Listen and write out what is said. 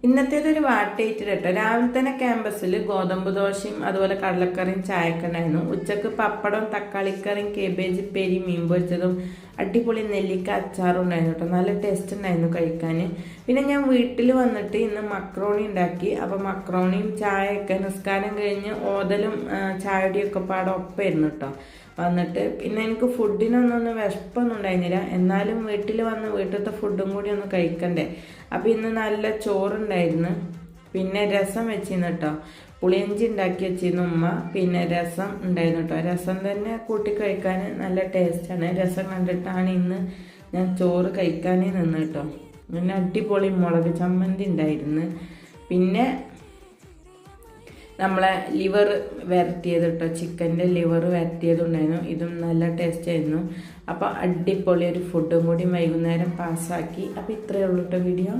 ഇന്നത്തേതൊരു വാട്ടേറ്റ് കേട്ടോ. രാവിലെ തന്നെ ക്യാമ്പസിൽ ഗോതമ്പ് ദോശയും അതുപോലെ കടലക്കറിയും ചായയൊക്കെ ഉണ്ടായിരുന്നു. ഉച്ചക്ക് പപ്പടം, തക്കാളിക്കറിയും, കേബേജ് പേരി, മീൻ പൊരിച്ചതും, അടിപൊളി നെല്ലിക്ക അച്ചാറും ഉണ്ടായിരുന്നു കേട്ടോ. നല്ല ടേസ്റ്റ് ഉണ്ടായിരുന്നു കഴിക്കാൻ. പിന്നെ ഞാൻ വീട്ടിൽ വന്നിട്ട് ഇന്ന് മക്രോണി ഉണ്ടാക്കി. അപ്പോൾ മക്രോണിയും ചായയൊക്കെ നിസ്കാരം കഴിഞ്ഞ് ഓതലും ചായയുടെയൊക്കെ പാടെ ഒപ്പമായിരുന്നു കേട്ടോ വന്നിട്ട്. പിന്നെ എനിക്ക് ഫുഡിനൊന്നും വിശപ്പൊന്നും ഉണ്ടായിരുന്നില്ല. എന്നാലും വീട്ടിൽ വന്ന് വീട്ടിലത്തെ ഫുഡും കൂടി ഒന്ന് കഴിക്കണ്ടേ. അപ്പോൾ ഇന്ന് നല്ല ചോറുണ്ടായിരുന്നു, പിന്നെ രസം വെച്ചിരുന്നു കേട്ടോ. പുളിയഞ്ചി ഉണ്ടാക്കി വെച്ചിരുന്നു ഉമ്മ. പിന്നെ രസം ഉണ്ടായിരുന്നു കേട്ടോ. രസം തന്നെ കൂട്ടി കഴിക്കാൻ നല്ല ടേസ്റ്റാണ്. രസം കണ്ടിട്ടാണ് ഇന്ന് ഞാൻ ചോറ് കഴിക്കാനേ നിന്ന് കേട്ടോ. പിന്നെ അടിപൊളി മുളക് ചമ്മന്തി ഉണ്ടായിരുന്നു. പിന്നെ നമ്മളെ ലിവർ വരട്ടിയത് കേട്ടോ, ചിക്കൻ്റെ ലിവർ വരട്ടിയതുണ്ടായിരുന്നു. ഇതും നല്ല ടേസ്റ്റ് ആയിരുന്നു. അപ്പോൾ അടിപൊളി ഒരു ഫുഡും കൂടി വൈകുന്നേരം പാസ്സാക്കി. അപ്പോൾ ഇത്രയേ ഉള്ളൂ കേട്ടോ വീഡിയോ.